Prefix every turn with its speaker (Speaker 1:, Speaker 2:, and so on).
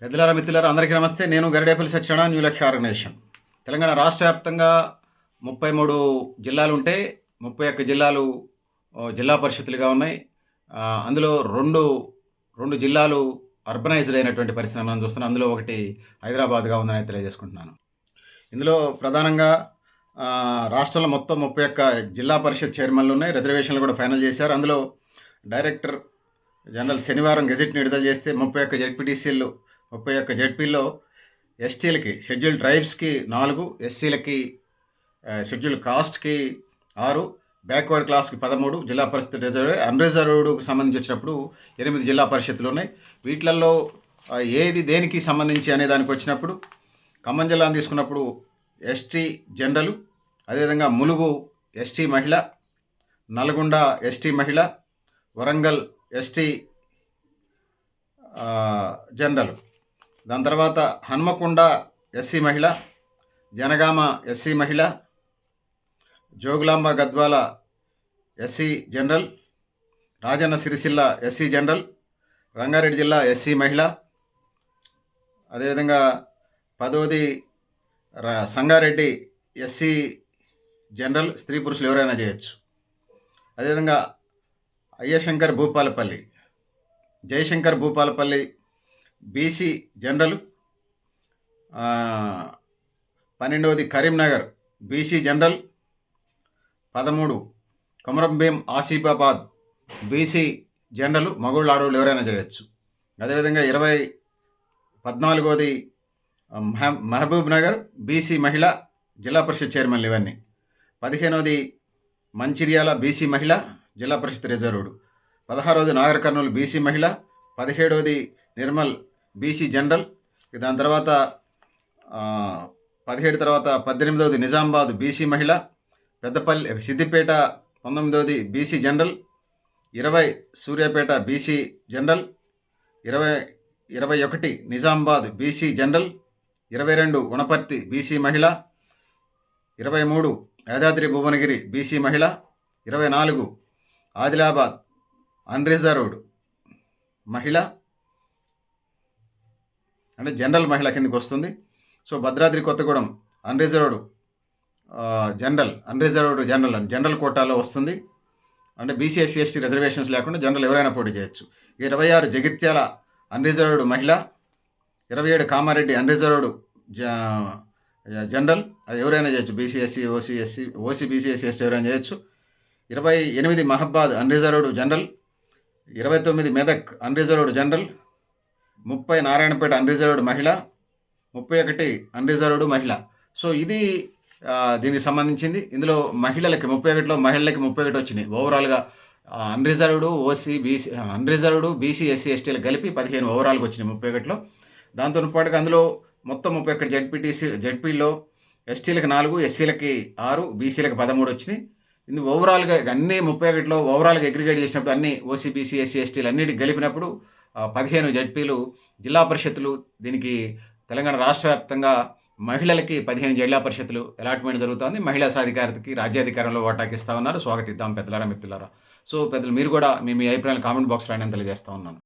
Speaker 1: పెద్దలారా మిత్రులారా అందరికీ నమస్తే. నేను గరిడేపల్లి సత్యనారాయణ, న్యూ లక్ష్య ఆర్గనైజేషన్. తెలంగాణ రాష్ట్ర వ్యాప్తంగా 33 జిల్లాలుంటే 31 జిల్లాలు జిల్లా పరిషత్తులుగా ఉన్నాయి. అందులో 2 జిల్లాలు అర్బనైజ్డ్ అయినటువంటి పరిస్థితిని మనం చూస్తున్నాం. అందులో ఒకటి హైదరాబాద్‌గా ఉందని తెలియజేసుకుంటున్నాను. ఇందులో ప్రధానంగా రాష్ట్రంలో మొత్తం 31 జిల్లా పరిషత్ చైర్మన్లు ఉన్నాయి. రిజర్వేషన్లు కూడా ఫైనల్ చేశారు. అందులో డైరెక్టర్ జనరల్ శనివారం గెజెట్‌ని విడుదల చేస్తే 31 జెడ్పీటీసీలు, 31 జెడ్పీల్లో ఎస్టీలకి, షెడ్యూల్డ్ ట్రైబ్స్‌కి 4, ఎస్సీలకి, షెడ్యూల్డ్ కాస్ట్‌కి 6, బ్యాక్వర్డ్ క్లాస్‌కి 13 జిల్లా పరిషత్ అన్రిజర్వ్డ్‌కి సంబంధించి వచ్చినప్పుడు 8 జిల్లా పరిషత్తులు ఉన్నాయి. వీటిలలో ఏది దేనికి సంబంధించి అనే దానికి వచ్చినప్పుడు ఖమ్మం జిల్లాను తీసుకున్నప్పుడు ఎస్టీ జనరల్, అదేవిధంగా ములుగు ఎస్టీ మహిళ, నల్గొండ ఎస్టీ మహిళ, వరంగల్ ఎస్టీ జనరల్, దాని తర్వాత హన్మకొండ ఎస్సీ మహిళ, జనగామ ఎస్సీ మహిళ, Jogulamba Gadwal SC general, Rajanna Sircilla SC general, Rangareddy జిల్లా ఎస్సీ మహిళ, అదేవిధంగా 10వ సంగారెడ్డి ఎస్సీ జనరల్, స్త్రీ పురుషులు ఎవరైనా చేయొచ్చు. అదేవిధంగా అయ్యశంకర్ భూపాలపల్లి, జయశంకర్ భూపాలపల్లి బీసీ జనరల్, 12వ Karimnagar BC general, 13 Komaram Bheem Asifabad BC general, మగోళ్ళు ఆడవాళ్ళు ఎవరైనా చేయొచ్చు. అదేవిధంగా 14వది మహబూబ్ నగర్ బీసీ మహిళ, జిల్లా పరిషత్ చైర్మన్లు ఇవన్నీ. 15వది మంచిర్యాల బీసీ మహిళ, జిల్లా పరిషత్ రిజర్వ్డ్. 16వది నాగర్ కర్నూలు బీసీ మహిళ, 17వది నిర్మల్ బీసీ జనరల్. దాని తర్వాత 17 తర్వాత 18వది నిజామాబాద్ బీసీ మహిళ, పెద్దపల్లి సిద్దిపేట 19వది BC general, 20 Suryapet BC general, 21 Nizamabad BC general, 22 Wanaparthy BC మహిళ, 23 యాదాద్రి భువనగిరి బీసీ మహిళ, 24 ఆదిలాబాద్ అన్రిజర్వ్డ్ మహిళ, అంటే జనరల్ మహిళ కిందకి వస్తుంది. So Bhadradri Kothagudem unreserved general కోటాలో వస్తుంది. అంటే బీసీ ఎస్సీ ఎస్టీ రిజర్వేషన్స్ లేకుండా జనరల్ ఎవరైనా పోటీ చేయొచ్చు. 26 జగిత్యాల అన్రిజర్వ్డ్ మహిళ, 27 కామారెడ్డి అన్రిజర్వ్డ్ జనరల్, అది ఎవరైనా చేయొచ్చు. BC SC OC BC SC ST ఎవరైనా చేయొచ్చు. 28 మహబాద్ unreserved general, 29 Medak unreserved general, 30 Narayanpet unreserved మహిళ, 31 అన్రిజర్వ్డ్ మహిళ. సో ఇది దీనికి సంబంధించింది. ఇందులో మహిళలకి 31లో మహిళలకి 31 వచ్చినాయి. ఓవరాల్గా అన్రిజర్వ్డ్ బీసీ ఎస్సీ ఎస్టీలకు కలిపి 15 ఓవరాల్గా వచ్చినాయి 31లో. దాంతో పాటుగా అందులో మొత్తం 31 జెడ్పీలో ఎస్టీలకు 4, ఎస్సీలకి 6, బీసీలకు 13 వచ్చినాయి. ఇది ఓవరాల్గా అన్నీ 31లో ఓవరాల్గా అగ్రిగేట్ చేసినప్పుడు అన్ని ఓసీ బీసీ ఎస్సీ ఎస్టీలు అన్నిటికి కలిపినప్పుడు 15 జెడ్పీలు జిల్లా పరిషత్తులు. దీనికి తెలంగాణ రాష్ట్ర వ్యాప్తంగా మహిళలకి 15 జిల్లా పరిషత్తులు అలాట్మెంట్ జరుగుతుంది. మహిళా సాధికారతకి రాజ్యాధికారంలో ఓటాకి ఇస్తా ఉన్నారు. స్వాగతిద్దాం పెద్దలారా మిత్రులారా. సో పెద్దలు మీరు కూడా మీ అభిప్రాయాలు కామెంట్ బాక్స్లో అయినా తెలియజేస్తా ఉన్నాను.